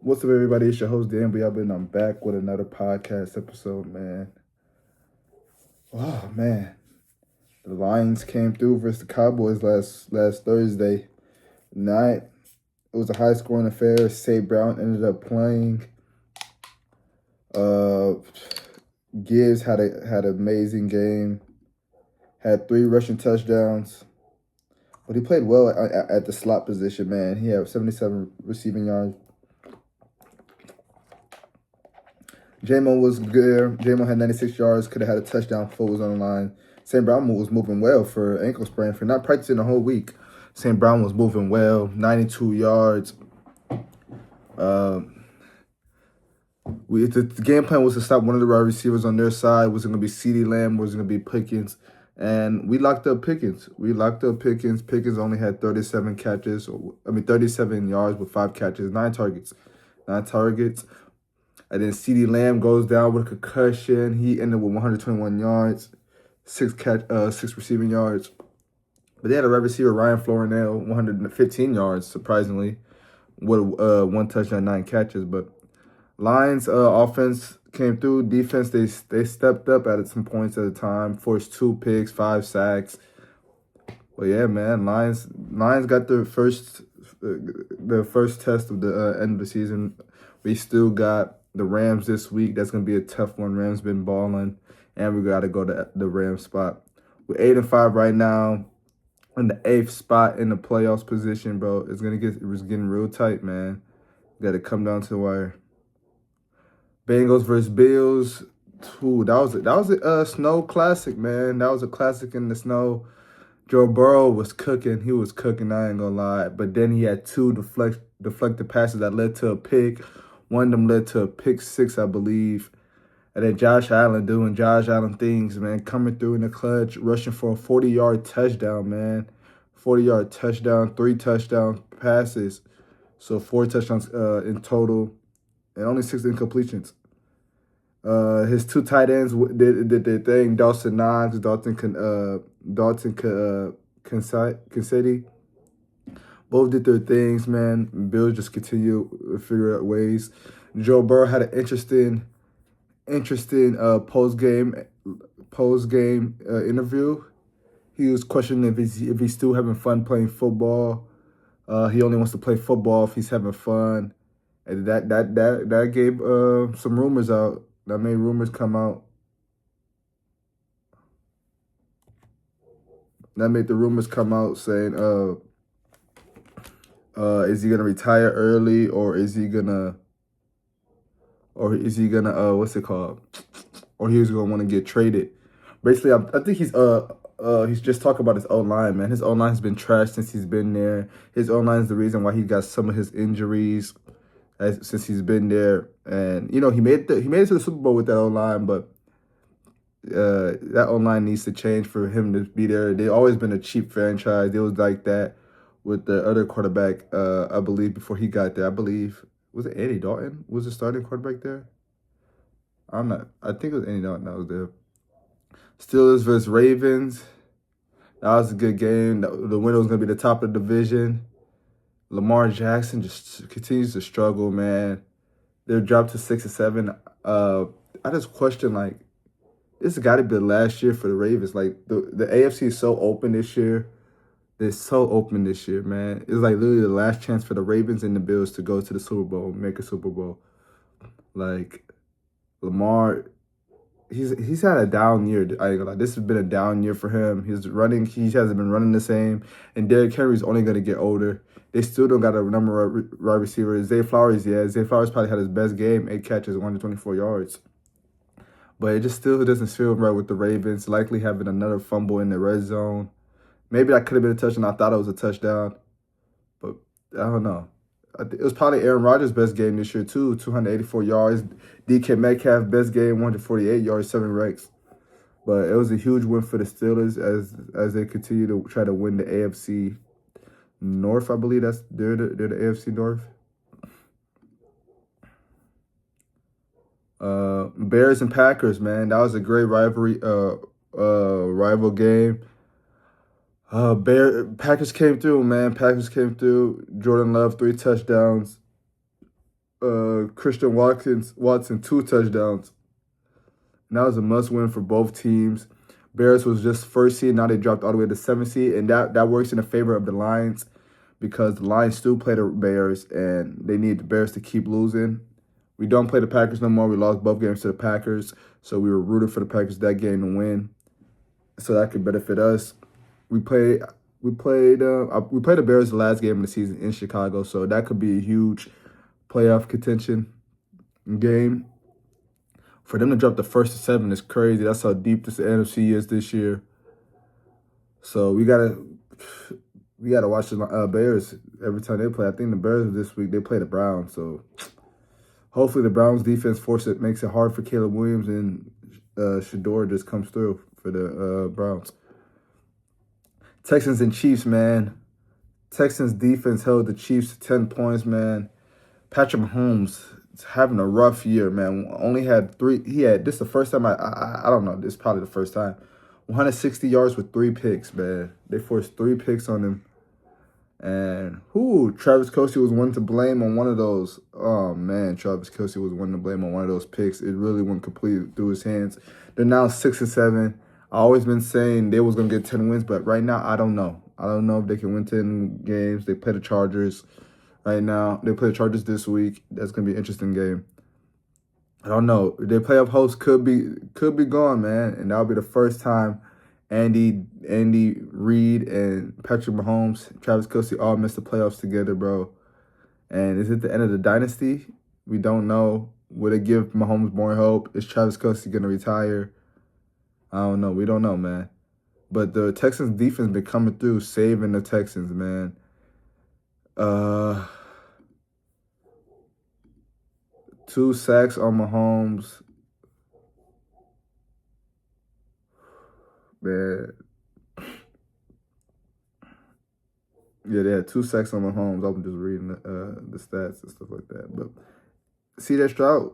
What's up, everybody? It's your host, Dan, and I'm back with another podcast episode, man. Oh, man. The Lions came through versus the Cowboys last Thursday night. It was a high-scoring affair. Say Brown ended up playing. Gibbs had an amazing game. Had 3 rushing touchdowns. But he played well at the slot position, man. He had 77 receiving yards. J-Mo was good. J-Mo had 96 yards, could have had a touchdown. Full was on the line. St. Brown was moving well for ankle sprain, for not practicing the whole week. St. Brown was moving well, 92 yards. The game plan was to stop one of the wide receivers on their side. Was it going to be CeeDee Lamb? Was it going to be Pickens? And we locked up Pickens. Pickens only had 37 yards with 5 catches, 9 targets. And then CeeDee Lamb goes down with a concussion. He ended with 121 yards, 6 receiving yards. But they had a wide receiver, Ryan Florinell, 115 yards, surprisingly, with 1 touchdown, 9 catches. But Lions offense came through. Defense, they stepped up at some points at a time, forced 2 picks, 5 sacks. But yeah, man, Lions got their first test of the end of the season. We still got the Rams this week. That's going to be a tough one. Rams been balling, and we got to go to the Rams spot. We're 8-5 right now, in the 8th spot in the playoffs position, bro. It was getting real tight, man. Got to come down to the wire. Bengals versus Bills. Ooh, that was a snow classic, man. That was a classic in the snow. Joe Burrow was cooking. He was cooking, I ain't gonna lie. But then he had 2 deflected passes that led to a pick. One of them led to a pick 6, I believe. And then Josh Allen doing Josh Allen things, man. Coming through in the clutch, rushing for a 40-yard touchdown, man. 40-yard touchdown, 3 touchdown passes. So 4 touchdowns in total, and only 6 incompletions. His 2 tight ends did their thing. Dawson Knox, Dalton Kansascitychiefs. Both did their things, man. Bills just continue to figure out ways. Joe Burrow had an interesting post-game interview. He was questioning if he's still having fun playing football. He only wants to play football if he's having fun. And that gave some rumors out. That made rumors come out. That made the rumors come out saying, is he gonna retire early, or is he gonna what's it called? Or he's gonna want to get traded. Basically, I think he's just talking about his O-line, man. His O-line has been trashed since he's been there. His O-line is the reason why he got some of his injuries since he's been there. And he made it to the Super Bowl with that O-line, but that O-line needs to change for him to be there. They've always been a cheap franchise. It was like that with the other quarterback, I believe, before he got there. I believe, was it Andy Dalton? Was the starting quarterback there? I think it was Andy Dalton that was there. Steelers versus Ravens. That was a good game. The winner was going to be the top of the division. Lamar Jackson just continues to struggle, man. They're dropped to 6-7. I just question, like, this has got to be the last year for the Ravens. Like, the AFC is so open this year. They're so open this year, man. It's like literally the last chance for the Ravens and the Bills to go to the Super Bowl, make a Super Bowl. Like, Lamar, he's had a down year. I ain't gonna lie. This has been a down year for him. He hasn't been running the same. And Derrick Henry's only gonna get older. They still don't got a number of wide receivers. Zay Flowers probably had his best game, 8 catches, 124 yards. But it just still doesn't feel right with the Ravens. Likely having another fumble in the red zone. Maybe that could have been a touchdown. I thought it was a touchdown. But I don't know. It was probably Aaron Rodgers' best game this year, too. 284 yards. DK Metcalf, best game, 148 yards, 7 wrecks. But it was a huge win for the Steelers as they continue to try to win the AFC North, I believe. They're the AFC North. Bears and Packers, man. That was a great rival game. Packers came through, man. Jordan Love, 3 touchdowns. Christian Watson 2 touchdowns. And that was a must-win for both teams. Bears was just first seed. Now they dropped all the way to 7th seed. And that works in the favor of the Lions because the Lions still play the Bears, and they need the Bears to keep losing. We don't play the Packers no more. We lost both games to the Packers, so we were rooting for the Packers that game to win, so that could benefit us. We played the Bears the last game of the season in Chicago, so that could be a huge playoff contention game. For them to drop the first to 7 is crazy. That's how deep this NFC is this year. So we gotta watch the Bears every time they play. I think the Bears this week they play the Browns, so hopefully the Browns defense makes it hard for Caleb Williams, and Shador just comes through for the Browns. Texans and Chiefs, man. Texans defense held the Chiefs to 10 points, man. Patrick Mahomes is having a rough year, man. Only had 3. This is the first time I don't know. This is probably the first time. 160 yards with 3 picks, man. They forced 3 picks on him. And Travis Kelce was one to blame on one of those. Oh, man, Travis Kelce was one to blame on one of those picks. It really went completely through his hands. They're now 6-7. I always been saying they was going to get 10 wins, but right now, I don't know. I don't know if they can win 10 games. They play the Chargers right now. They play the Chargers this week. That's going to be an interesting game. I don't know. Their playoff host could be gone, man, and that'll be the first time Andy Reid and Patrick Mahomes, Travis Kelce all missed the playoffs together, bro. And is it the end of the dynasty? We don't know. Will it give Mahomes more hope? Is Travis Kelce going to retire? I don't know. We don't know, man. But the Texans defense been coming through, saving the Texans, man. 2 sacks on Mahomes. Man. Yeah, they had 2 sacks on Mahomes. I'm just reading the stats and stuff like that. But C.J. Stroud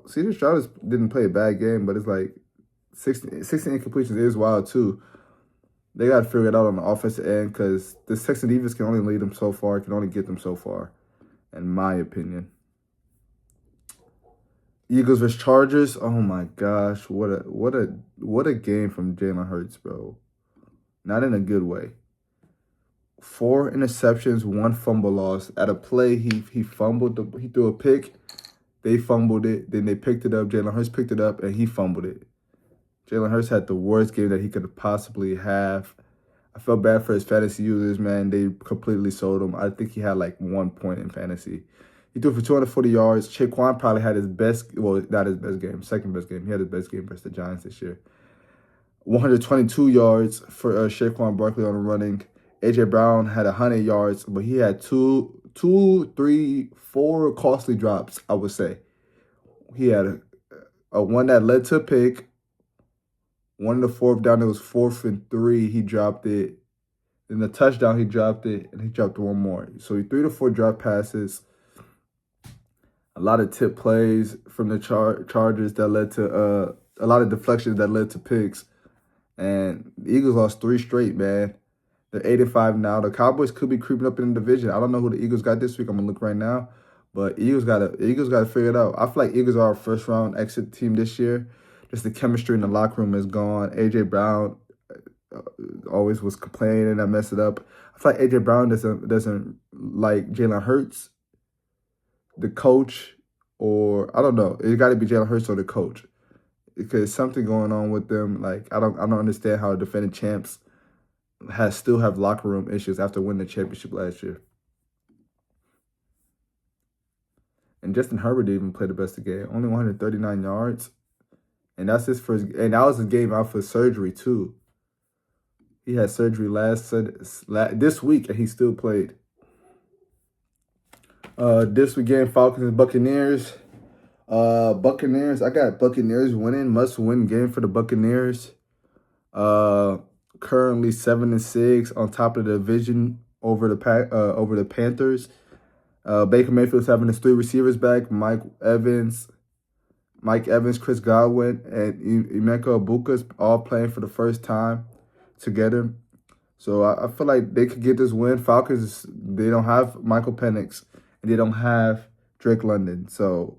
didn't play a bad game, but it's like 16 incompletions is wild too. They got to figure it out on the offensive end because the Texan defense can only lead them so far, can only get them so far, in my opinion. Eagles versus Chargers. Oh my gosh, what a game from Jalen Hurts, bro. Not in a good way. 4 interceptions, 1 fumble loss. At a play, he fumbled. He threw a pick. They fumbled it. Then they picked it up. Jalen Hurts picked it up, and he fumbled it. Jalen Hurts had the worst game that he could possibly have. I felt bad for his fantasy users, man. They completely sold him. I think he had like 1 point in fantasy. He threw for 240 yards. Saquon probably had his best, well, not his best game, second best game. He had his best game versus the Giants this year. 122 yards for Saquon Barkley on the running. A.J. Brown had 100 yards, but he had 4 costly drops, I would say. He had a one that led to a pick. One in the 4th down, it was 4th and 3. He dropped it. In the touchdown, he dropped it, and he dropped 1 more. So he 3 to 4 drop passes. A lot of tip plays from the Chargers that led to a lot of deflections that led to picks. And the Eagles lost 3 straight, man. They're 8-5 now. The Cowboys could be creeping up in the division. I don't know who the Eagles got this week. I'm gonna look right now. But Eagles gotta figure it out. I feel like Eagles are our first round exit team this year. Just the chemistry in the locker room is gone. A.J. Brown always was complaining and I messed it up. I feel like A.J. Brown doesn't like Jalen Hurts, the coach, or I don't know. It got to be Jalen Hurts or the coach, because something going on with them. Like I don't understand how defending champs still have locker room issues after winning the championship last year. And Justin Herbert didn't even play the best of the game. Only 139 yards. And that's his first, and that was his game out for surgery too. He had surgery this week, and he still played. This weekend, Falcons and Buccaneers. Buccaneers. I got Buccaneers winning. Must-win game for the Buccaneers. Currently 7-6 on top of the division over the Panthers. Baker Mayfield's having his 3 receivers back: Mike Evans, Chris Godwin, and Emeka Egbuka's all playing for the first time together. So I feel like they could get this win. Falcons, they don't have Michael Penix, and they don't have Drake London. So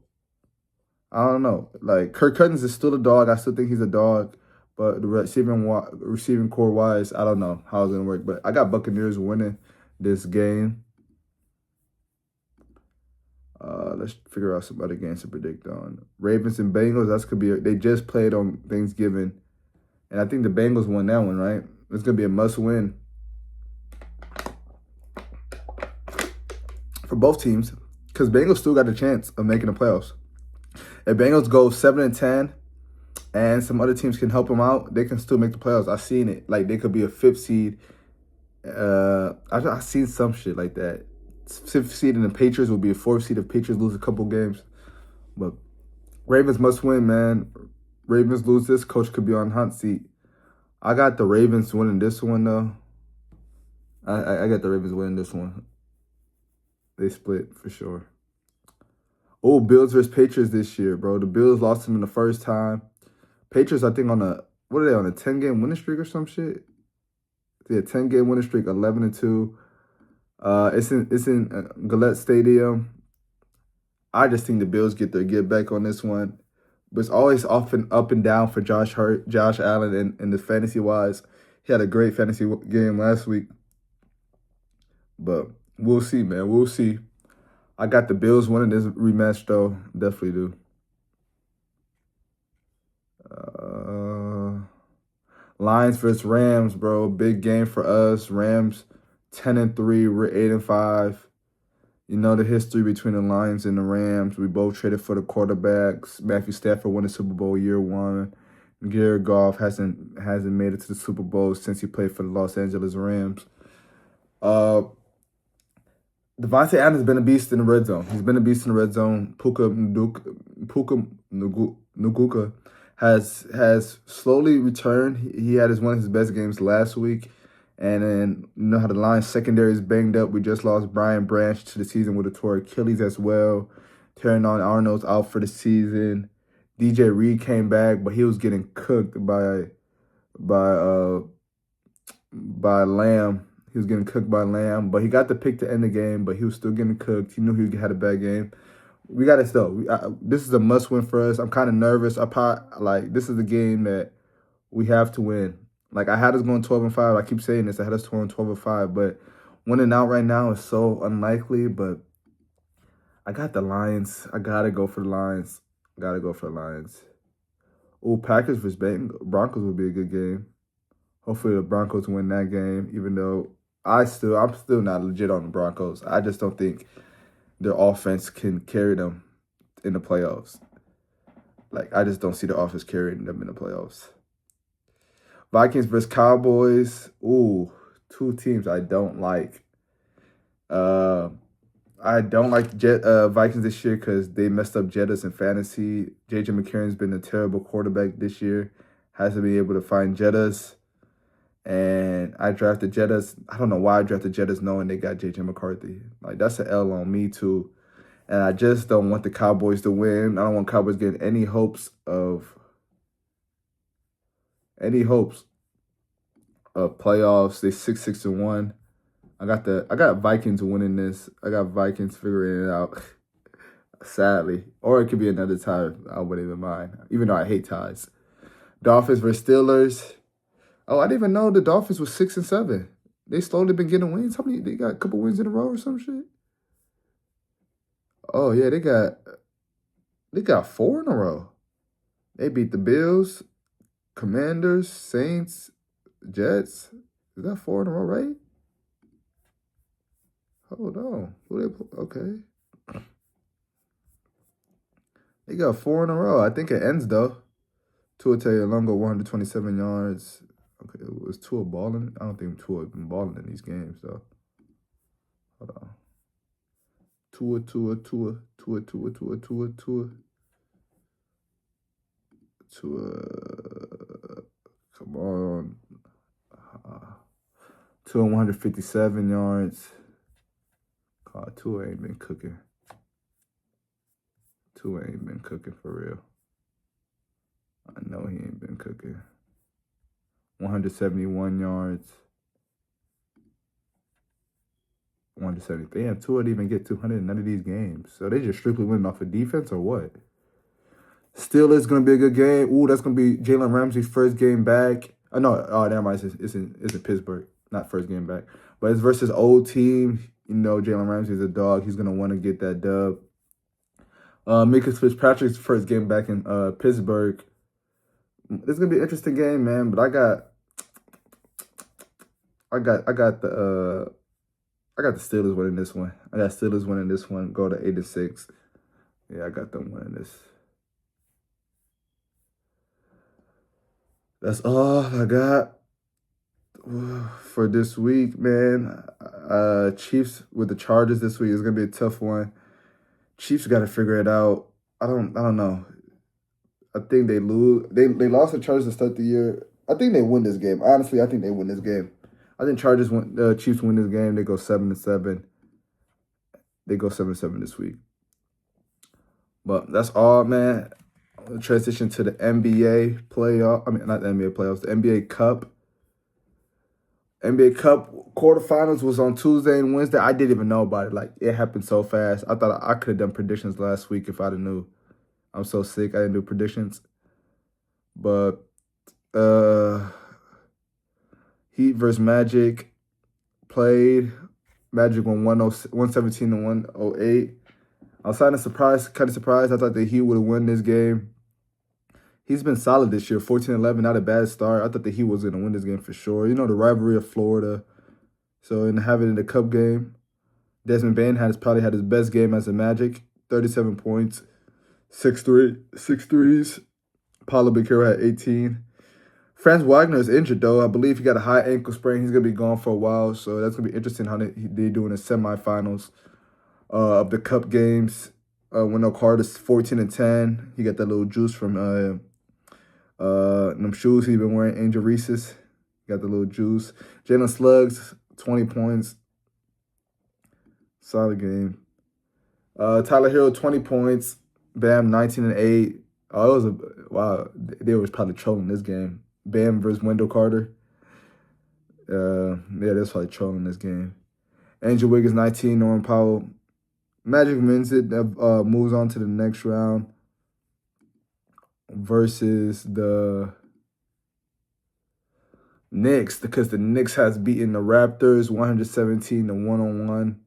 I don't know. Like Kirk Cousins is still a dog. I still think he's a dog. But the receiving core wise, I don't know how it's gonna work. But I got Buccaneers winning this game. Let's figure out some other games to predict on. Ravens and Bengals. That's could be. They just played on Thanksgiving, and I think the Bengals won that one, right? It's gonna be a must win for both teams because Bengals still got a chance of making the playoffs. If Bengals go 7-10, and some other teams can help them out, they can still make the playoffs. I've seen it. Like they could be a 5th seed. I've seen some shit like that. 5th seed and the Patriots will be a 4th seed if Patriots lose a couple games. But Ravens must win, man. Ravens lose this, coach could be on hot seat. I got the Ravens winning this one though. I got the Ravens winning this one. They split for sure. Oh, Bills versus Patriots this year, bro. The Bills lost them in the first time. Patriots, I think, on a 10-game winning streak or some shit? Yeah, 10-game winning streak, 11-2. It's in Gillette Stadium. I just think the Bills get their get back on this one. But it's always often up and down for Josh Allen and the fantasy wise. He had a great fantasy game last week. But we'll see, man. We'll see. I got the Bills winning this rematch, though. Definitely do. Lions versus Rams, bro. Big game for us. Rams 10-3. We're 8-5. You know the history between the Lions and the Rams. We both traded for the quarterbacks. Matthew Stafford won the Super Bowl year 1. Jared Goff hasn't made it to the Super Bowl since he played for the Los Angeles Rams. Devontae Adams has been a beast in the red zone. He's been a beast in the red zone. Puka Nacua has slowly returned. He had one of his best games last week. And then you know how the Lions secondary is banged up. We just lost Brian Branch to the season with a torn Achilles as well. Terron Arnold's out for the season. DJ Reed came back, but he was getting cooked by Lamb. He was getting cooked by Lamb, but he got the pick to end the game, but he was still getting cooked. He knew he had a bad game. We got it still. This is a must-win for us. I'm kind of nervous. This is the game that we have to win. Like, I had us going 12-5. I keep saying this. I had us going 12-5, but winning out right now is so unlikely, but I got the Lions. I got to go for the Lions. Oh, Packers versus Broncos would be a good game. Hopefully the Broncos win that game, even though I'm still not legit on the Broncos. I just don't think their offense can carry them in the playoffs. Like, I just don't see the offense carrying them in the playoffs. Vikings versus Cowboys. Ooh, 2 teams I don't like. I don't like Vikings this year because they messed up Jettas in fantasy. J.J. McCarron's been a terrible quarterback this year. Hasn't been able to find Jettas. And I drafted Jettas. I don't know why I drafted Jettas knowing they got J.J. McCarthy. Like, that's an L on me, too. And I just don't want the Cowboys to win. I don't want Cowboys getting any hopes of playoffs. They 6-1. I got Vikings winning this. I got Vikings figuring it out. Sadly. Or it could be another tie. I wouldn't even mind. Even though I hate ties. Dolphins versus Steelers. Oh, I didn't even know the Dolphins was 6-7. They slowly been getting wins. How many? They got a couple wins in a row or some shit? Oh yeah, they got 4 in a row. They beat the Bills, Commanders, Saints, Jets. Is that 4 in a row, right? Hold on. Okay. They got 4 in a row. I think it ends though. Tua Tagovailoa 127 yards. Okay, was Tua balling? I don't think Tua has been balling in these games though. Hold on. Tua. Come on. Tua 157 yards. God, Tua ain't been cooking. Tua ain't been cooking for real. I know he ain't been cooking. 171 yards. 170. Damn, Tua didn't even get 200 in none of these games. So they just strictly winning off of defense or what? Steelers going to be a good game. Ooh, that's going to be Jalen Ramsey's first game back. Never mind. It's in Pittsburgh. Not first game back. But it's versus old team. You know, Jalen Ramsey's a dog. He's going to want to get that dub. Mika Fitzpatrick's first game back in Pittsburgh. This is going to be an interesting game, man. But I got the Steelers winning this one. I got Steelers winning this one. Go to 8-6. Yeah, I got them winning this. That's all I got for this week, man. Chiefs with the Chargers this week is gonna be a tough one. Chiefs got to figure it out. I don't know. I think they lose. They lost the Chargers to start the year. I think they win this game. Honestly, I think they win this game. I think Chiefs win this game. They go 7-7. They go 7-7 this week. But that's all, man. Transition to the NBA playoff. I mean, not the NBA playoffs. The NBA Cup. NBA Cup quarterfinals was on Tuesday and Wednesday. I didn't even know about it. Like, it happened so fast. I thought I could have done predictions last week if I'd have knew. I'm so sick. I didn't do predictions. But Heat versus Magic played. Magic won 117 to 108. I was kind of surprised. I thought the Heat would have won this game. He's been solid this year, 14-11, not a bad start. I thought the Heat was going to win this game for sure. You know, the rivalry of Florida. So, and having it in the Cup game, Desmond Bain probably had his best game as a Magic. 37 points, 6 threes. Paulo Banchero had 18. Franz Wagner is injured, though. I believe he got a high ankle sprain. He's going to be gone for a while. So that's going to be interesting how they do in the semifinals of the Cup games. Wendell Carter's 14-10. He got that little juice from them shoes he's been wearing, Angel Reese's. Got the little juice. Jalen Suggs, 20 points. Solid game. Tyler Hero, 20 points. Bam, 19-8. Oh, it was wow. They was probably trolling this game. Bam versus Wendell Carter. Yeah, they was probably trolling this game. Andrew Wiggins, 19. Norman Powell. Magic wins it. Moves on to the next round versus the Knicks, because the Knicks has beaten the Raptors 117 to 101.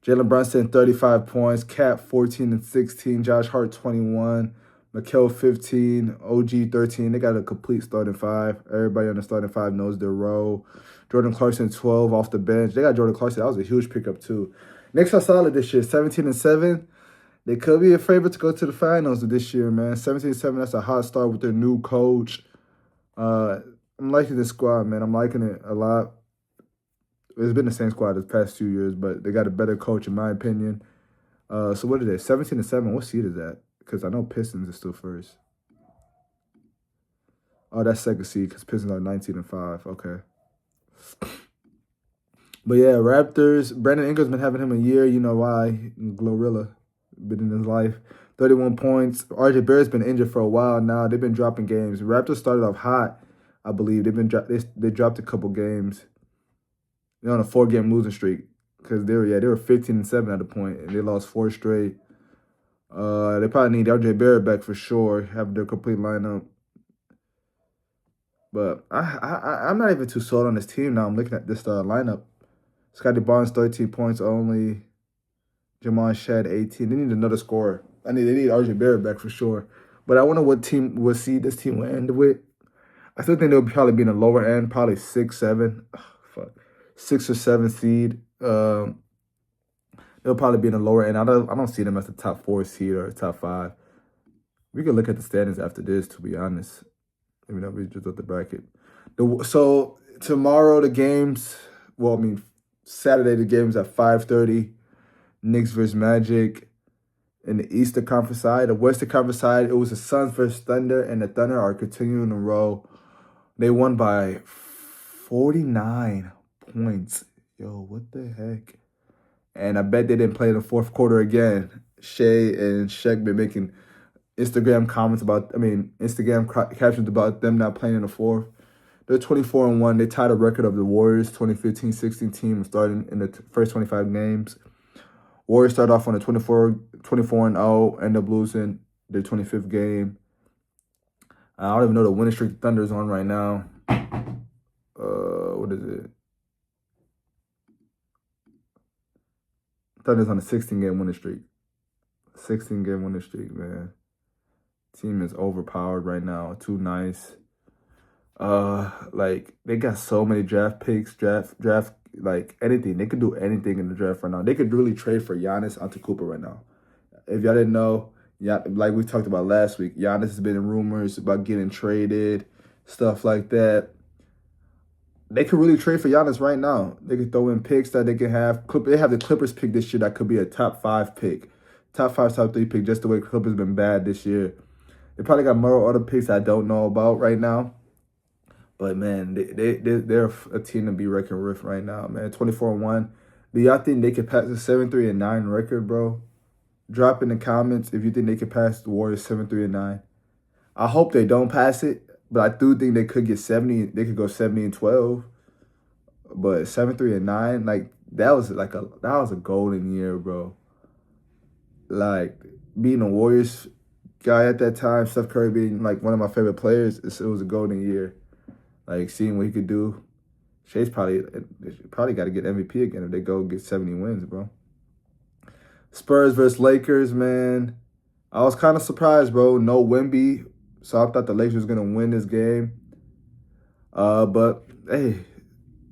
Jalen Brunson, 35 points. Cap, 14-16. Josh Hart, 21. Mikal, 15. OG, 13. They got a complete starting five. Everybody on the starting five knows their role. Jordan Clarkson, 12 off the bench. They got Jordan Clarkson. That was a huge pickup, too. Knicks are solid this year, 17-7. They could be a favorite to go to the finals this year, man. 17-7, that's a hot start with their new coach. I'm liking this squad, man. I'm liking it a lot. It's been the same squad the past 2 years, but they got a better coach, in my opinion. So what is it? 17-7. What seed is that? Because I know Pistons is still first. Oh, that's second seed because Pistons are 19-5. Okay. But yeah, Raptors. Brandon Ingram's been having him a year. You know why? Glorilla. Been in his life. 31 points. RJ Barrett's been injured for a while now. They've been dropping games. Raptors started off hot, I believe. They dropped a couple games. They're on a 4-game losing streak because they were 15-7 at the point, and they lost 4 straight. They probably need RJ Barrett back for sure. Have their complete lineup. But I'm not even too sold on this team now. I'm looking at this lineup. Scotty Barnes, 13 points only. Jamon Shad, 18. They need another scorer. They need RJ Barrett back for sure. But I wonder what seed this team will end with. I still think they'll probably be in the lower end, probably 6, 7. 6 or 7 seed. They'll probably be in the lower end. I don't see them as the top 4 seed or top 5. We can look at the standings after this, to be honest. Maybe not. We just at the bracket. So tomorrow the games. Well, I mean Saturday the games at 5:30. Knicks versus Magic in the Eastern Conference side. The Western Conference side, it was the Suns versus Thunder, and the Thunder are continuing to roll. They won by 49 points. Yo, what the heck? And I bet they didn't play in the fourth quarter again. Shea and Shaq been making Instagram captions about them not playing in the fourth. They're 24-1. They tied a record of the Warriors 2015-16 team starting in the first 25 games. Warriors start off on a 24-0, end up losing their 25th game. I don't even know the winning streak the Thunder's on right now. What is it? Thunder's on a 16-game winning streak. 16-game winning streak, man. Team is overpowered right now. Too nice. Like, they got so many draft picks, like anything. They could do anything in the draft right now. They could really trade for Giannis Antetokounmpo right now. If y'all didn't know, yeah, like we talked about last week, Giannis has been in rumors about getting traded, stuff like that. They could really trade for Giannis right now. They could throw in picks that they can have. They have the Clippers pick this year that could be a top 5 pick. Top 5, top 3 pick, just the way Clippers been bad this year. They probably got more other picks I don't know about right now. But, man, they're a team to be reckoned with right now, man. 24-1. Do y'all think they could pass the 7-3-9 record, bro? Drop in the comments if you think they could pass the Warriors 7-3-9. I hope they don't pass it. But I do think they could get 70. They could go 70-12. But 7-3-9, like that was a golden year, bro. Like being a Warriors guy at that time, Steph Curry being like one of my favorite players, it was a golden year. Like seeing what he could do. Shay's probably got to get MVP again if they go get 70 wins, bro. Spurs versus Lakers, man. I was kind of surprised, bro. No Wemby. So I thought the Lakers was going to win this game. But, hey,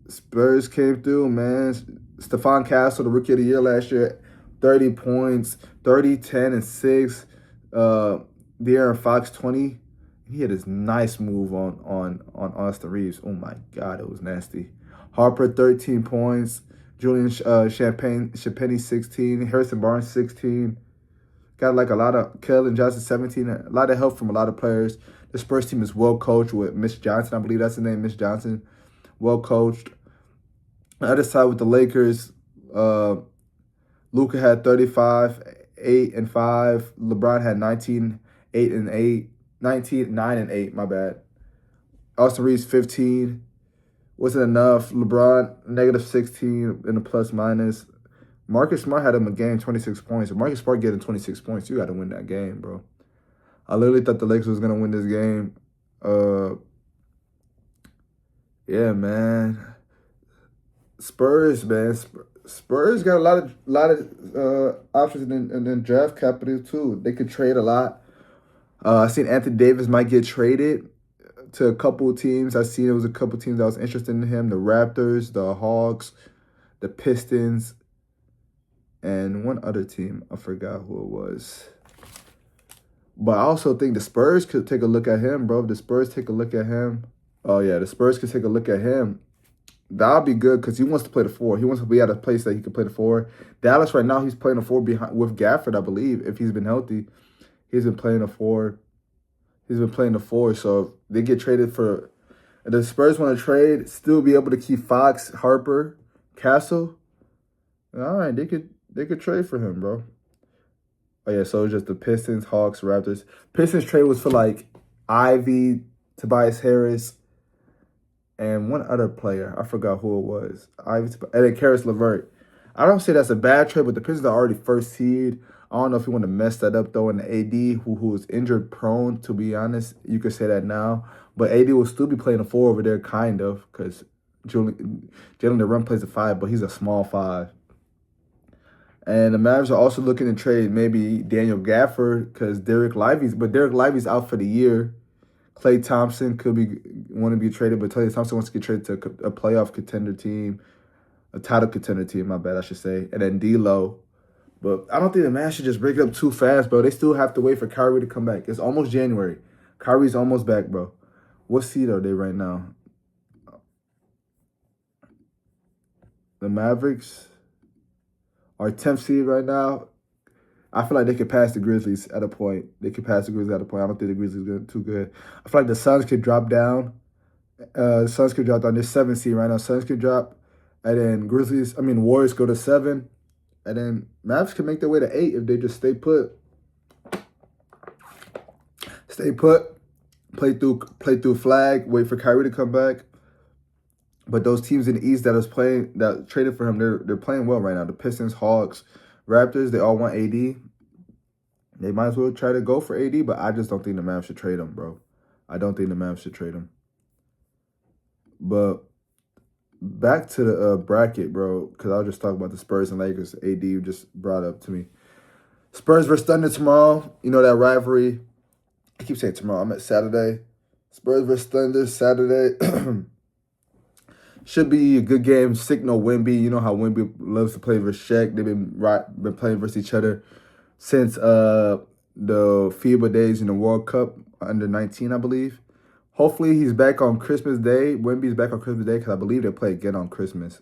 Spurs came through, man. Stephon Castle, the Rookie of the Year last year, 30 points, 30, 10, and 6. De'Aaron Fox, 20. He had this nice move on Austin Reeves. Oh, my God, it was nasty. Harper, 13 points. Julian Champagne, 16. Harrison Barnes, 16. Got like a lot of Kellen Johnson, 17. A lot of help from a lot of players. The Spurs team is well coached with Mitch Johnson. I believe that's his name, Mitch Johnson. Well coached. On the other side with the Lakers, Luka had 35, 8 and 5. LeBron had 19, 8 and 8. 19, 9 and 8, my bad. Austin Reeves, 15. Wasn't enough. LeBron, -16 in the plus minus. Marcus Smart had him a game, 26 points. If Marcus Smart getting 26 points, you got to win that game, bro. I literally thought the Lakers was going to win this game. Yeah, man. Spurs, man. Spurs got a lot of options in draft capital, too. They could trade a lot. I seen Anthonydavis might get traded to a couple of teams. I seen it was a couple of teams that was interested in him. The Raptors, the Hawks, the Pistons, and one other team. I forgot who it was. But I also think the Spurs could take a look at him, bro. If the Spurs take a look at him. Oh, yeah, the Spurs could take a look at him. That'll be good because he wants to play the 4. He wants to be at a place that he can play the 4. Dallas right now, he's playing the 4 behind with Gafford, I believe, if he's been healthy. He's been playing the 4. He's been playing the 4. So if they get traded for, if the Spurs want to trade, still be able to keep Fox, Harper, Castle. All right, they could trade for him, bro. Oh, yeah, so it's just the Pistons, Hawks, Raptors. Pistons trade was for, like, Ivy, Tobias Harris, and one other player. I forgot who it was. Ivy, and then Karis LeVert. I don't say that's a bad trade, but the Pistons are already first seed. I don't know if you want to mess that up, though, in the AD, who is injured-prone, to be honest. You could say that now. But AD will still be playing a 4 over there, kind of, because Jalen DeRum plays a 5, but he's a small 5. And the Mavs are also looking to trade maybe Daniel Gafford because Derek Lively's out for the year. Klay Thompson want to be traded, but Klay Thompson wants to get traded to a playoff contender team, a title contender team, my bad, I should say. And then D'Lo. But I don't think the Mavs should just break it up too fast, bro. They still have to wait for Kyrie to come back. It's almost January. Kyrie's almost back, bro. What seed are they right now? The Mavericks are 10th seed right now. I feel like they could pass the Grizzlies at a point. I don't think the Grizzlies are too good. I feel like the Suns could drop down. They're 7th seed right now. Suns could drop. And then Warriors go to 7. And then Mavs can make their way to 8 if they just stay put. play through flag, wait for Kyrie to come back. But those teams in the East that traded for him, they're playing well right now. The Pistons, Hawks, Raptors, they all want AD. They might as well try to go for AD, but I just don't think the Mavs should trade him, bro. I don't think the Mavs should trade him. But back to the bracket, bro, because I'll just talk about the Spurs and Lakers. AD just brought up to me. Spurs versus Thunder tomorrow. You know that rivalry. I keep saying tomorrow. I'm at Saturday. Spurs versus Thunder Saturday. Should be a good game. Signal Wemby. You know how Wemby loves to play versus Shaq. They've been playing versus each other since the FIBA days in the World Cup under 19, I believe. Hopefully he's back on Christmas Day. Wemby's back on Christmas Day because I believe they play again on Christmas.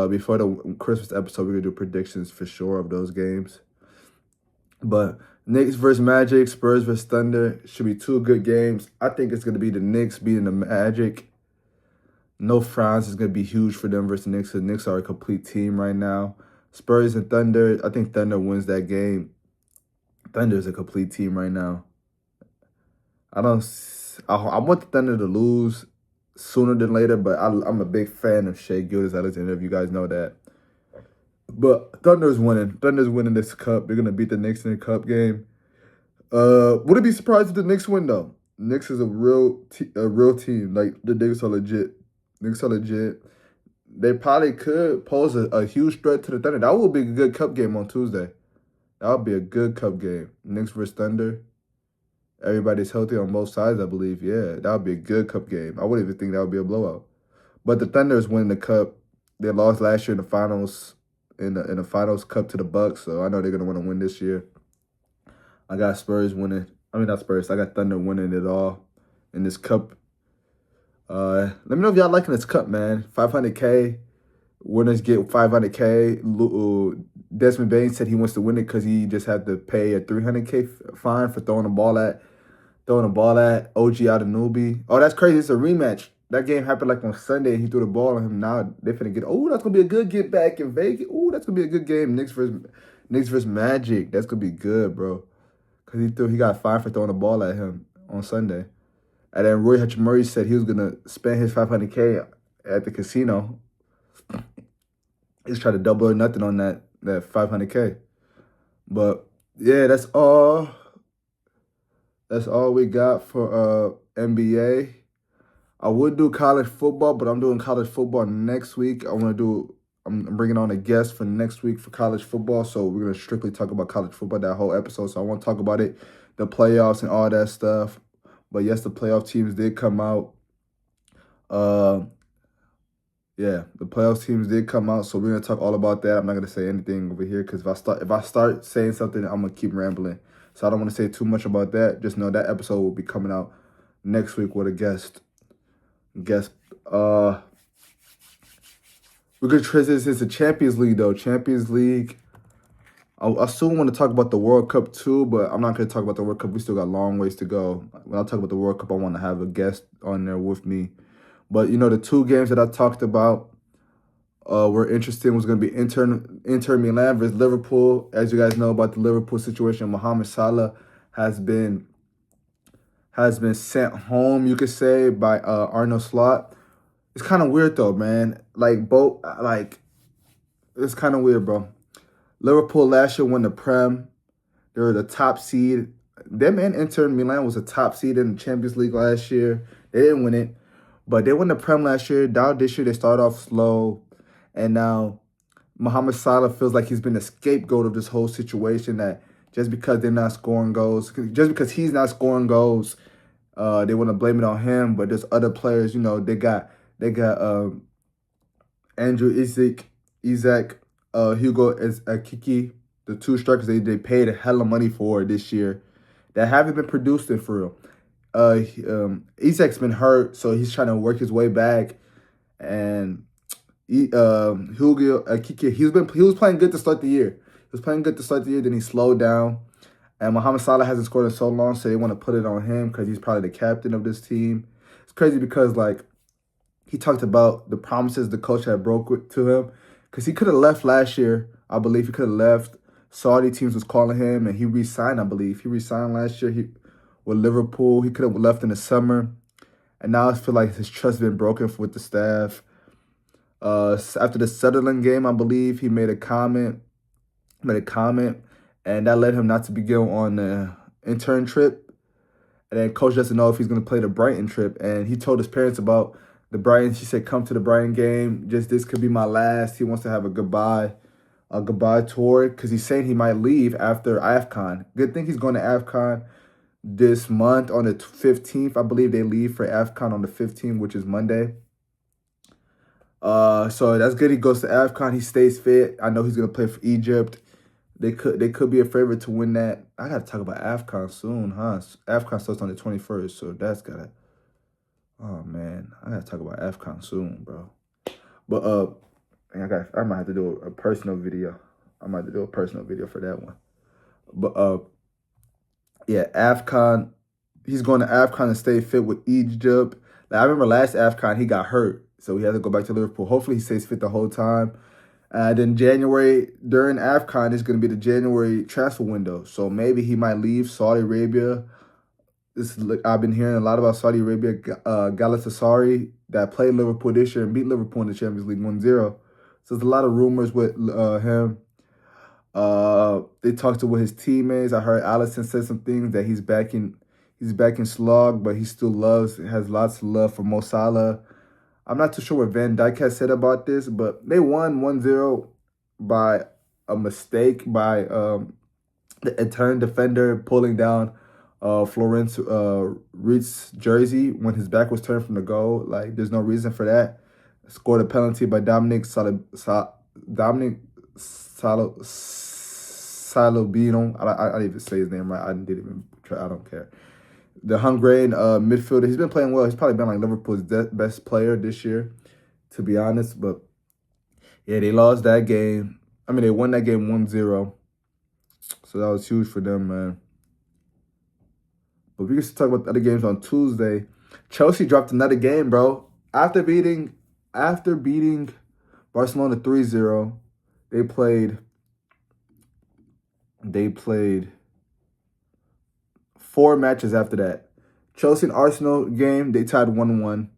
Before the Christmas episode, we're going to do predictions for sure of those games. But Knicks versus Magic, Spurs versus Thunder should be two good games. I think it's going to be the Knicks beating the Magic. No France is going to be huge for them versus the Knicks. The Knicks are a complete team right now. Spurs and Thunder, I think Thunder wins that game. Thunder is a complete team right now. I want the Thunder to lose sooner than later, but I'm a big fan of Shea Gilgeous-Alexander, if you guys know that. But Thunder's winning. Thunder's winning this cup. They're going to beat the Knicks in the cup game. Wouldn't be surprised if the Knicks win, though. Knicks is a real team. Like, the Knicks are legit. Knicks are legit. They probably could pose a huge threat to the Thunder. That would be a good cup game on Tuesday. That would be a good cup game. Knicks versus Thunder. Everybody's healthy on both sides, I believe. Yeah, that would be a good cup game. I wouldn't even think that would be a blowout. But the Thunder is winning the cup. They lost last year in the finals, in the finals cup to the Bucks, so I know they're going to want to win this year. I got Spurs winning. I mean, not Spurs. I got Thunder winning it all in this cup. Let me know if y'all liking this cup, man. $500K. Winners get $500K. Desmond Bain said he wants to win it because he just had to pay a $300K fine for throwing a ball at OG Adenubi. Oh, that's crazy. It's a rematch. That game happened like on Sunday, and he threw the ball on him. Now they're finna get. Oh, that's gonna be a good get back in Vegas. Oh, that's gonna be a good game. Knicks versus Magic. That's gonna be good, bro. Cause he got fined for throwing the ball at him on Sunday. And then Roy Hachimura said he was gonna spend his $500K at the casino. He's trying to double or nothing on that $500K. But yeah, that's all. That's all we got for NBA. I would do college football, but I'm doing college football next week. I'm bringing on a guest for next week for college football, so we're going to strictly talk about college football that whole episode, so I won't talk about it, the playoffs and all that stuff. But yes, the playoff teams did come out. Yeah, the playoff teams did come out, so we're going to talk all about that. I'm not going to say anything over here because if I start saying something, I'm going to keep rambling. So I don't want to say too much about that. Just know that episode will be coming out next week with a guest. We're going to transition to Champions League, though. Champions League. I still want to talk about the World Cup, too, but I'm not going to talk about the World Cup. We still got a long ways to go. When I talk about the World Cup, I want to have a guest on there with me. But, you know, the two games that I talked about were interesting. Was going to be Inter Milan versus Liverpool. As you guys know about the Liverpool situation, Mohamed Salah has been sent home, you could say, by Arne Slot. It's kind of weird, though, man. It's kind of weird, bro. Liverpool last year won the Prem. They were the top seed. Them and Inter Milan was a top seed in the Champions League last year. They didn't win it. But they won the Prem last year. Now this year they started off slow. And now Mohamed Salah feels like he's been the scapegoat of this whole situation, that just because they're not scoring goals, just because he's not scoring goals, they want to blame it on him. But there's other players, you know, they got Andrew Isak, Hugo Ekitike, the two strikers they paid a hell of money for this year that haven't been producing for real. Isak's been hurt, so he's trying to work his way back. And Hugo Ekitike, he was playing good to start the year. Then he slowed down. And Mohamed Salah hasn't scored in so long, so they want to put it on him because he's probably the captain of this team. It's crazy because, like, he talked about the promises the coach had broke to him. Because he could have left last year. I believe he could have left. Saudi teams was calling him, and he re-signed, I believe. He re-signed last year. with Liverpool. He could have left in the summer. And now I feel like his trust has been broken with the staff. After the Sunderland game, I believe, he made a comment, and that led him not to be going on the intern trip. And then coach doesn't know if he's going to play the Brighton trip. And he told his parents about the Brighton. He said, come to the Brighton game. Just this could be my last. He wants to have a goodbye tour because he's saying he might leave after AFCON. Good thing he's going to AFCON this month on the 15th. I believe they leave for AFCON on the 15th, which is Monday. So that's good. He goes to AFCON. He stays fit. I know he's going to play for Egypt. They could be a favorite to win that. I got to talk about AFCON soon, huh? AFCON starts on the 21st, so that's got to... Oh, man. I got to talk about AFCON soon, bro. But, I might have to do a personal video. I might have to do a personal video for that one. But, yeah, AFCON. He's going to AFCON and stay fit with Egypt. Like, I remember last AFCON, he got hurt, so he had to go back to Liverpool. Hopefully, he stays fit the whole time. Then January, during AFCON, is going to be the January transfer window. So maybe he might leave Saudi Arabia. I've been hearing a lot about Saudi Arabia. Galatasaray that played Liverpool this year and beat Liverpool in the Champions League 1-0. So there's a lot of rumors with him. They talked with his teammates. I heard Allison said some things that he's back in slog, but he still has lots of love for Mo Salah. I'm not too sure what Van Dijk has said about this, but they won 1-0 by a mistake by the eternal defender pulling down Florence Reed's jersey when his back was turned from the goal. Like, there's no reason for that. Scored a penalty by Dominic Salobino. I didn't even say his name right. I didn't even try. I don't care. The Hungarian midfielder, he's been playing well. He's probably been like Liverpool's best player this year, to be honest. But, yeah, they lost that game. I mean, they won that game 1-0. So that was huge for them, man. But we can talk about the other games on Tuesday. Chelsea dropped another game, bro. After beating Barcelona 3-0, they played 4 matches after that. Chelsea and Arsenal game, they tied 1-1.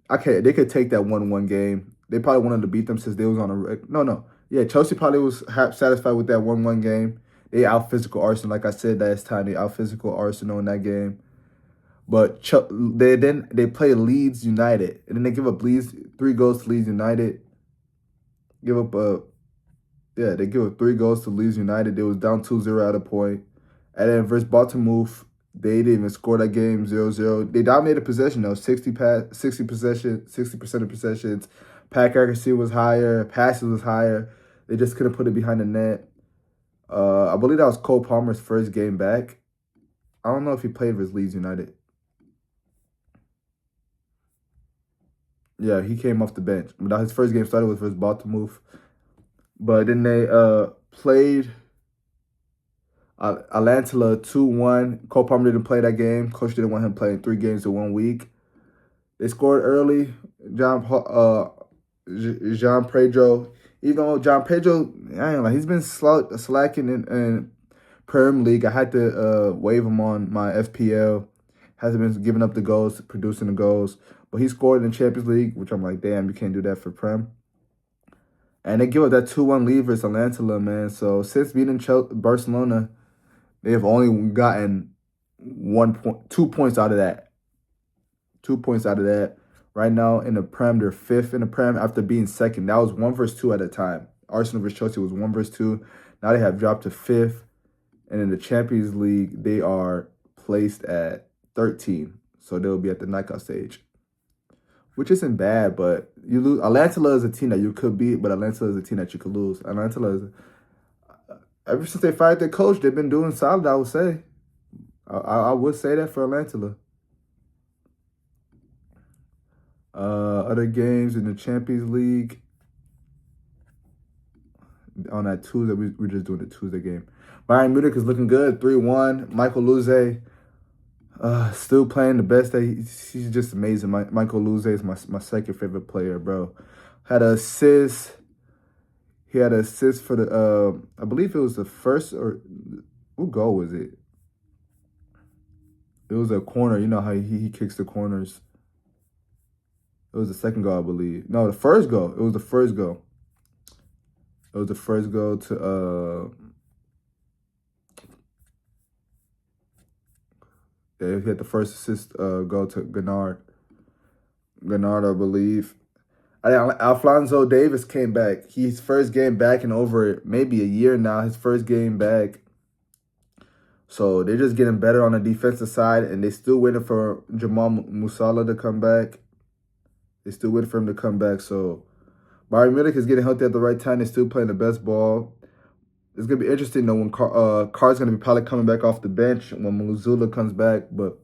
Okay, they could take that 1-1 game. They probably wanted to beat them since they was on a... No. Yeah, Chelsea probably was satisfied with that 1-1 game. They out-physical Arsenal. Like I said last time, they out-physical Arsenal in that game. But they play Leeds United. And then they give up 3 goals to Leeds United. They give up 3 goals to Leeds United. They was down 2-0 at a point. And then versus Baltimore, they didn't even score that game 0-0. They dominated possession though, 60% of possessions. Pass accuracy was higher, passes was higher. They just couldn't put it behind the net. I believe that was Cole Palmer's first game back. I don't know if he played versus Leeds United. Yeah, he came off the bench. But his first game started with versus Baltimore. But then they played Atlanta 2-1. Cole Palmer didn't play that game. Coach didn't want him playing 3 games in 1 week. They scored early. Jean Pedro. Even though John Pedro, he's been slacking in Premier League. I had to waive him on my FPL. Hasn't been giving up the goals, producing the goals. But he scored in Champions League, which I'm like, damn, you can't do that for Prem. And they give up that 2-1 lead versus Atlanta, man. So since beating Barcelona, they have only gotten 2 points out of that. 2 points out of that. Right now in the Prem, they're 5th in the Prem after being 2nd. That was 1 versus 2 at a time. Arsenal versus Chelsea was 1 versus 2. Now they have dropped to 5th. And in the Champions League, they are placed at 13. So they'll be at the knockout stage. Which isn't bad, but you lose. Atlanta is a team that you could beat, but Atlanta is a team that you could lose. Atlanta is, ever since they fired their coach, they've been doing solid, I would say. I would say that for Atlanta. Other games in the Champions League on that Tuesday, we're just doing the Tuesday game. Bayern Munich is looking good, 3-1. Michael Luse, still playing the best. He's just amazing. Michael Luse is my second favorite player, bro. Had an assist. He had an assist for the, I believe it was the first, or what goal was it? It was a corner. You know how he kicks the corners. It was the second goal, I believe. No, the first goal. It was the first goal. It was the first goal to yeah, he had the first assist go to Gennard. Gennard, I believe. Alphonso Davis came back. His first game back in over maybe a year now. His first game back. So they're just getting better on the defensive side, and they still waiting for Jamal Musiala to come back. They still waiting for him to come back. So Bayern Munich is getting healthy at the right time. They're still playing the best ball. It's gonna be interesting though when Carr's gonna be probably coming back off the bench when Muzula comes back. But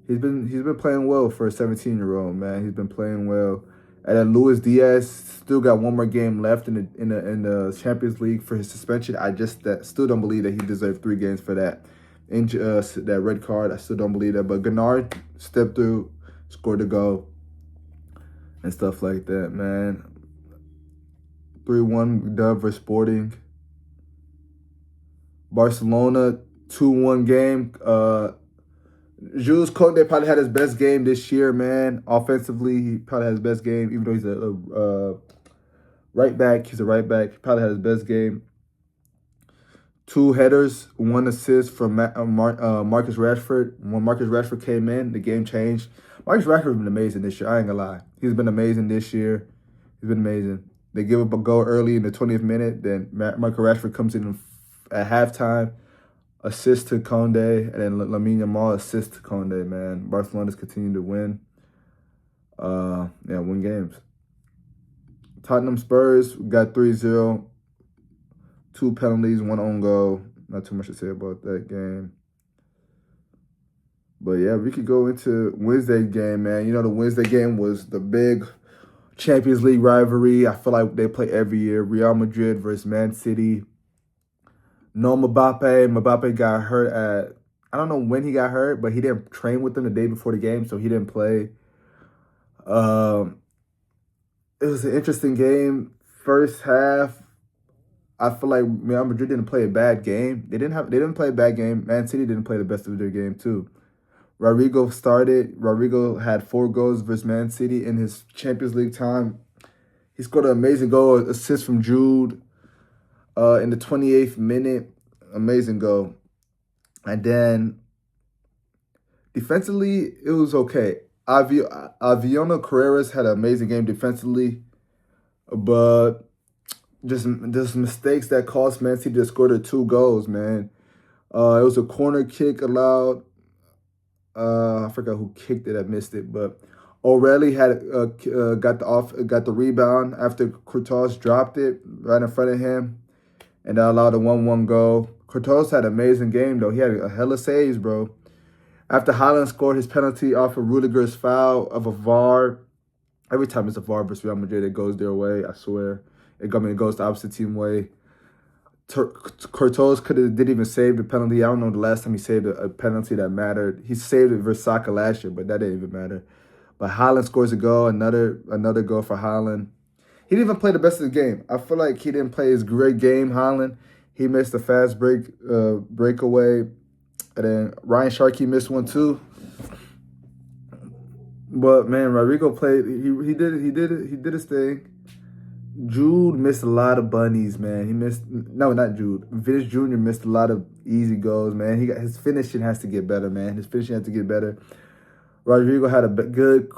he's been playing well for a 17-year-old, man. He's been playing well. And then Luis Diaz still got one more game left in the Champions League for his suspension. I still don't believe that he deserved 3 games for that that red card. I still don't believe that. But Gennard stepped through, scored a goal, and stuff like that, man. 3-1 dub for Sporting. Barcelona 2-1 game. Jules Koundé probably had his best game this year, man. Offensively, he probably had his best game, even though he's a right back. He's a right back. He probably had his best game. 2 headers, 1 assist from Marcus Rashford. When Marcus Rashford came in, the game changed. Marcus Rashford has been amazing this year. I ain't gonna lie. He's been amazing this year. He's been amazing. They give up a goal early in the 20th minute. Then Marcus Rashford comes in at halftime. Assist to Koundé, and then Lamine Yamal assist to Koundé, man. Barcelona's continuing to win. Win games. Tottenham Spurs got 3-0. 2 penalties, 1 own goal. Not too much to say about that game. But yeah, we could go into Wednesday's game, man. You know, the Wednesday game was the big Champions League rivalry. I feel like they play every year. Real Madrid versus Man City. No Mbappe. Mbappe got hurt I don't know when he got hurt, but he didn't train with them the day before the game, so he didn't play. It was an interesting game. First half, I feel like Real Madrid didn't play a bad game. They didn't play a bad game. Man City didn't play the best of their game too. Rodrigo started. Rodrigo had 4 goals versus Man City in his Champions League time. He scored an amazing goal, assist from Jude. In the 28th minute, amazing goal. And then defensively, it was okay. Aviona Carreras had an amazing game defensively, but just mistakes that cost Man City to score their 2 goals, man. It was a corner kick allowed. I forgot who kicked it. I missed it, but O'Reilly had got the rebound after Courtois dropped it right in front of him. And that allowed a 1-1 goal. Courtois had an amazing game, though. He had a hella saves, bro. After Haaland scored his penalty off of Rudiger's foul of a VAR, every time it's a VAR versus Real Madrid, it goes their way, I swear. It goes the opposite team way. Courtois didn't even save the penalty. I don't know the last time he saved a penalty that mattered. He saved it versus Saka last year, but that didn't even matter. But Haaland scores a goal, another goal for Haaland. He didn't even play the best of the game. I feel like he didn't play his great game, Haaland. He missed a fast breakaway. And then Ryan Sharkey missed one too. But man, Rodrigo played. He did his thing. Jude missed a lot of bunnies, man. Not Jude. Vinicius Jr. missed a lot of easy goals, man. His finishing has to get better, man. His finishing has to get better. Rodrigo had a good.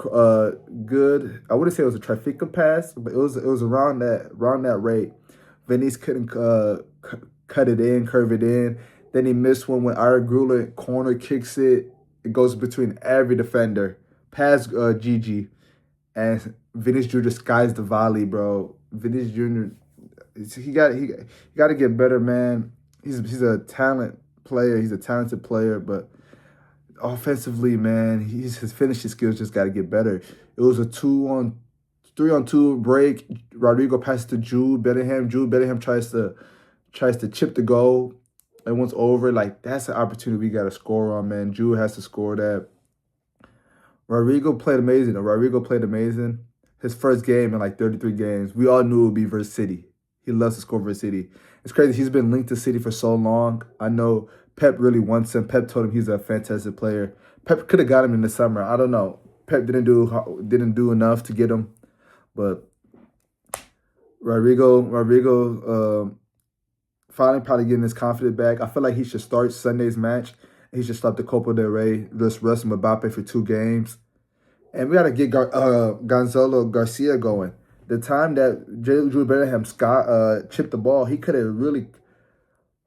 I wouldn't say it was a trifecta pass, but it was around that rate. Vinicius couldn't cut it in, curve it in. Then he missed one when Ira Gruler corner kicks it. It goes between every defender, past Gigi, and Vinicius Jr. skies the volley, bro. Vinicius Jr. He got to get better, man. He's a talent player. He's a talented player, but offensively, man, his finishing skills just got to get better. It was a 3-on-2 break. Rodrigo passes to Jude Bellingham. Jude Bellingham tries to chip the goal. And once over, like, that's an opportunity we got to score on, man. Jude has to score that. Rodrigo played amazing. His first game in like 33 games. We all knew it would be versus City. He loves to score versus City. It's crazy. He's been linked to City for so long. I know Pep really wants him. Pep told him he's a fantastic player. Pep could have got him in the summer. I don't know. Pep didn't do enough to get him, but Rodrigo finally probably getting his confidence back. I feel like he should start Sunday's match. He should start the Copa del Rey. Just rest Mbappe for 2 games. And we got to get Gonzalo Garcia going. The time that Jude Bellingham chipped the ball, he could have really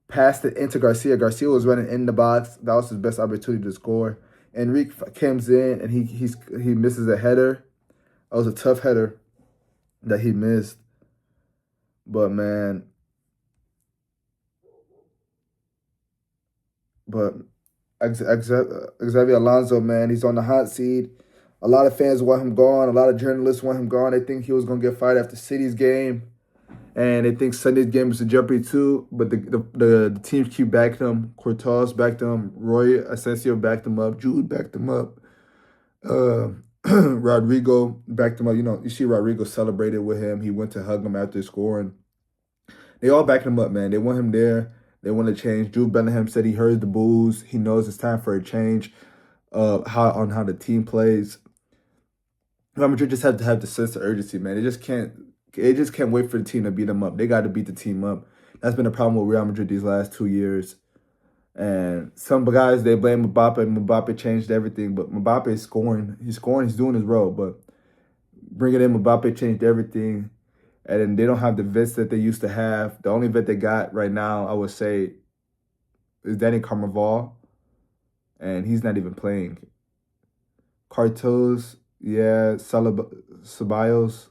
passed it into Garcia. Garcia was running in the box. That was his best opportunity to score. Enrique comes in and he misses a header. That was a tough header that he missed. But man, Xavier Alonso, man, he's on the hot seat. A lot of fans want him gone. A lot of journalists want him gone. They think he was going to get fired after City's game. And they think Sunday's game is a jeopardy too. But the teams keep backing him. Courtois backed him. Roy Asensio backed him up. Jude backed him up. Rodrigo backed him up. You see Rodrigo celebrated with him. He went to hug him after scoring. They all backed him up, man. They want him there. They want to change. Jude Bellingham said he heard the boos. He knows it's time for a change how the team plays. Real Madrid just have to have the sense of urgency, man. They just can't wait for the team to beat them up. They got to beat the team up. That's been a problem with Real Madrid these last 2 years. And some guys, they blame Mbappe. Mbappe changed everything, but Mbappe is scoring. He's scoring. He's doing his role. But bringing in Mbappe changed everything. And then they don't have the vets that they used to have. The only vet they got right now, I would say, is Danny Carvajal. And he's not even playing. Cartos, yeah, Ceballos.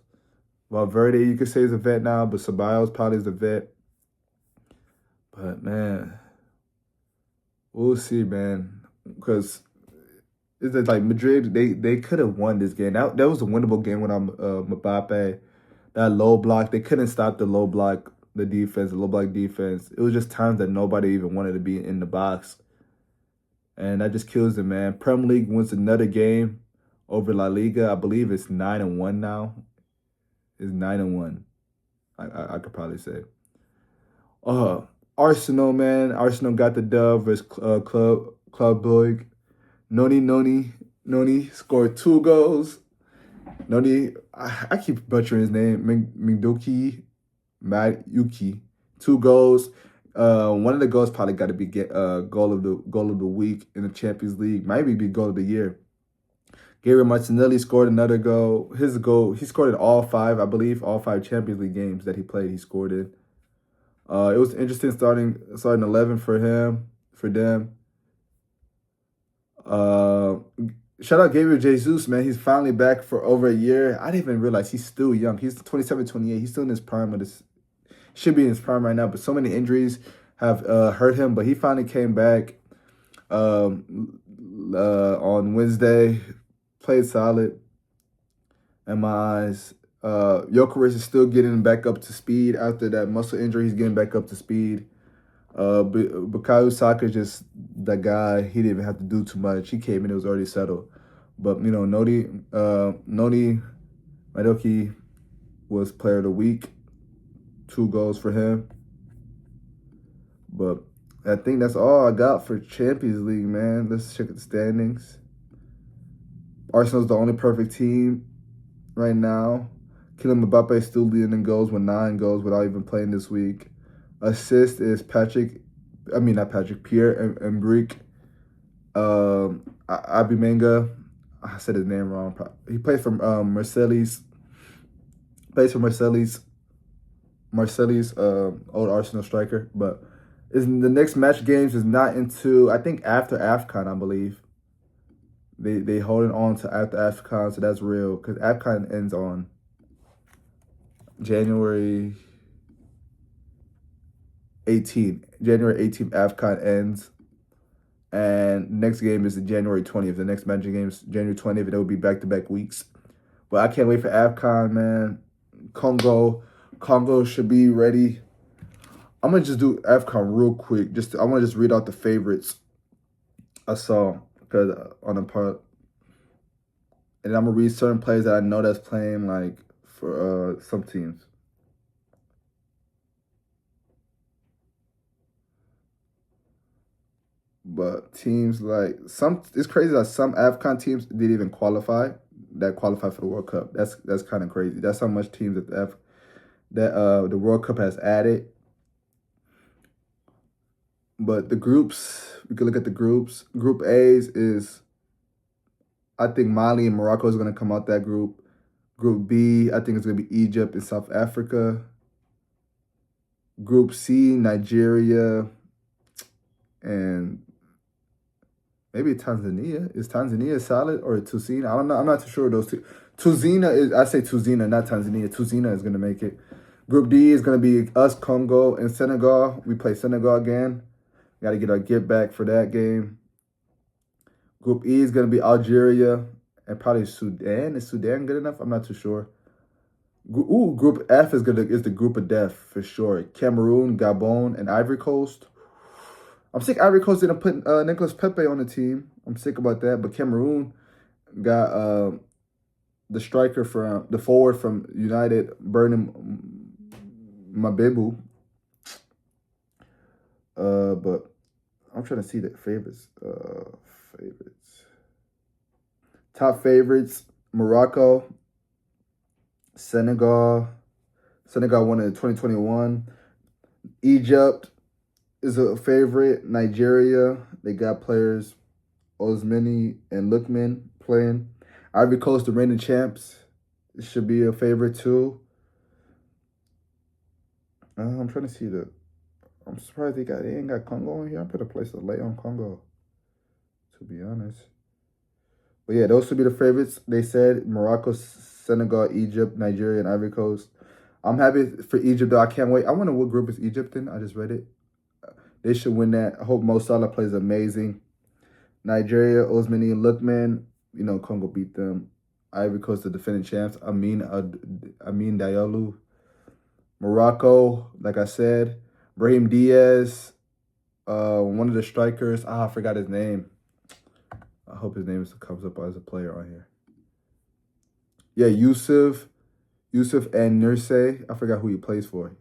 Valverde, you could say is a vet now, but Ceballos probably is a vet. But, man, we'll see, man. Because it's like Madrid, they could have won this game. That was a winnable game without Mbappe. That low block, they couldn't stop the low block, the low block defense. It was just times that nobody even wanted to be in the box. And that just kills them, man. Premier League wins another game over La Liga. I believe it's 9-1 now. It's 9-1. I could probably say. Arsenal, man. Arsenal got the dub versus Club Brugge. Noni scored 2 goals. Noni, I keep butchering his name. Mayuki. 2 goals. One of the goals probably got to be goal of the week in the Champions League. Maybe be goal of the year. Gabriel Martinelli scored another goal. His goal, he scored in all 5 Champions League games that he played. He scored in. It was interesting starting 11 for them. Shout out Gabriel Jesus, man. He's finally back for over a year. I didn't even realize he's still young. He's 27, 28. He's still in his prime. Should be in his prime right now, but so many injuries have hurt him. But he finally came back on Wednesday. Played solid in my eyes. Jokeris is still getting back up to speed after that muscle injury. He's getting back up to speed. Bukayo Saka is just the guy. He didn't even have to do too much. He came in, it was already settled. But, Noni Madoki was player of the week. 2 goals for him. But I think that's all I got for Champions League, man. Let's check the standings. Arsenal's the only perfect team right now. Kylian Mbappe is still leading in goals with 9 goals without even playing this week. Assist is Pierre-Emerick Aubameyang. I said his name wrong. He plays from Marseille's old Arsenal striker. But the next match games is not into, I think, after AFCON, I believe. They holding on to after AFCON, so that's real. Because AFCON ends on January 18th. January 18th, AFCON ends. And next game is January 20th. The next match game is January 20th, and it will be back-to-back weeks. But I can't wait for AFCON, man. Congo should be ready. I'm going to just do AFCON real quick. I want to just read out the favorites I saw on the part. And I'm going to read certain players that I know that's playing like for some teams. But teams like it's crazy that some AFCON teams didn't even qualify for the World Cup. That's kind of crazy. That's how much teams that the World Cup has added. But the groups, we can look at the groups. Group A's is, I think Mali and Morocco is going to come out that group. Group B, I think it's going to be Egypt and South Africa. Group C, Nigeria and maybe Tanzania. Is Tanzania solid or Tuzina? I don't know. I'm not too sure of those two. I say Tuzina, not Tanzania. Tuzina is going to make it. Group D is going to be us, Congo, and Senegal. We play Senegal again. Got to get our get back for that game. Group E is going to be Algeria and probably Sudan. Is Sudan good enough? I'm not too sure. Group F is the group of death for sure. Cameroon, Gabon, and Ivory Coast. I'm sick Ivory Coast didn't put Nicolas Pepe on the team. I'm sick about that. But Cameroon got the forward from United, Burnham Mabebu. But I'm trying to see the favorites. Top favorites: Morocco, Senegal. Senegal won in 2021. Egypt is a favorite. Nigeria, they got players Osmani and Lookman playing. Ivory Coast, the reigning champs, it should be a favorite too. I'm trying to see I'm surprised they ain't got Congo in here. I put a place to lay on Congo, to be honest. But yeah, those should be the favorites. They said Morocco, Senegal, Egypt, Nigeria, and Ivory Coast. I'm happy for Egypt, though. I can't wait. I wonder what group is Egypt in. I just read it. They should win that. I hope Mo Salah plays amazing. Nigeria, Osmani and Lookman. Congo beat them. Ivory Coast, the defending champs. Amin Diallo. Morocco, like I said. Brahim Diaz. One of the strikers. I forgot his name. I hope his name comes up as a player on here. Yeah, Yusuf and Nurse. I forgot who he plays for.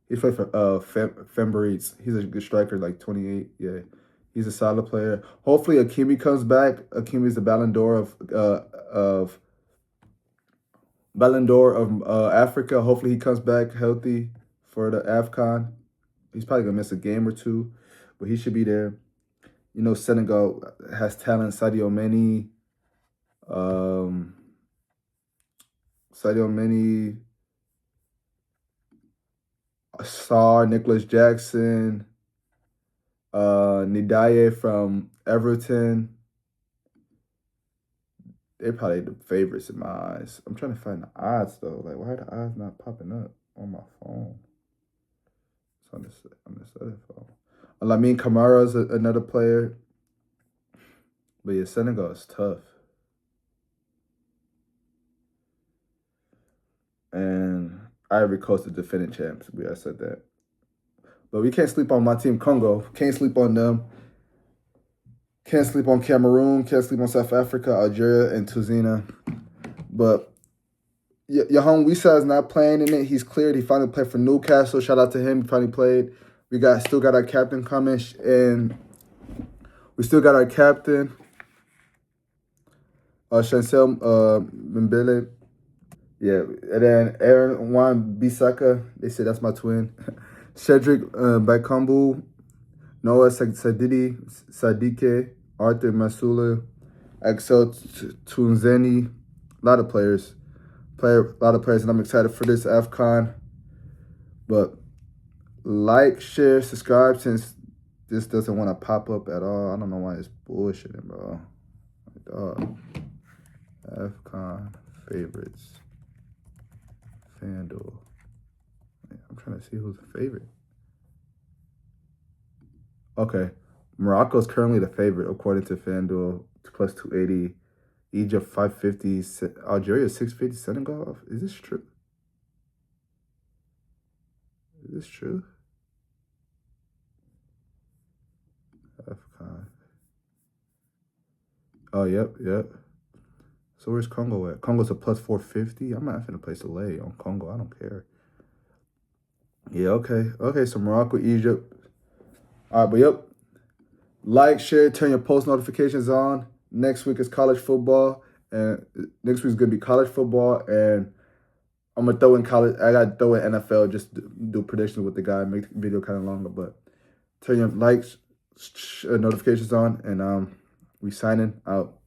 He played for Femberitz. He's a good striker, like 28. Yeah, he's a solid player. Hopefully, Hakimi comes back. Hakimi is the Ballon d'Or of Africa. Hopefully, he comes back healthy for the AFCON. He's probably gonna miss a game or two, but he should be there. Senegal has talent. Sadio Mane. Sarr, Nicholas Jackson, Ndiaye from Everton. They're probably the favorites in my eyes. I'm trying to find the odds though. Like, why are the odds not popping up on my phone? It's on this other phone. Lamine Camara is another player. But yeah, Senegal is tough. And Ivory Coast is defending champs. I said that. But we can't sleep on my team, Congo. Can't sleep on them. Can't sleep on Cameroon. Can't sleep on South Africa, Algeria, and Tuzina. But Yohon Wissa is not playing in it. He's cleared. He finally played for Newcastle. Shout out to him. He finally played. We still got our captain coming. And we still got our captain, Chancel Mbele. Yeah, and then Aaron Wan-Bissaka, they said that's my twin. Cedric Bakambu, Noah Sadike, Arthur Masula, Axel Tunzeni, a lot of players, and I'm excited for this AFCON. But like, share, subscribe, since this doesn't want to pop up at all. I don't know why it's bullshitting, bro. AFCON favorites. FanDuel. I'm trying to see who's the favorite. Okay. Morocco's currently the favorite according to FanDuel, plus 280. Egypt 550. Algeria 650. Senegal. Is this true? AFCON. Oh, yep. So where's Congo at? Congo's a plus 450. I'm not having a place to lay on Congo. I don't care. Yeah, okay. So Morocco, Egypt. All right, but yep. Like, share, turn your post notifications on. Next week is college football, and next week's gonna be college football, and I'm gonna throw in college. I gotta throw in NFL, just do predictions with the guy, make the video kind of longer. But turn your likes, notifications on, and we signing out.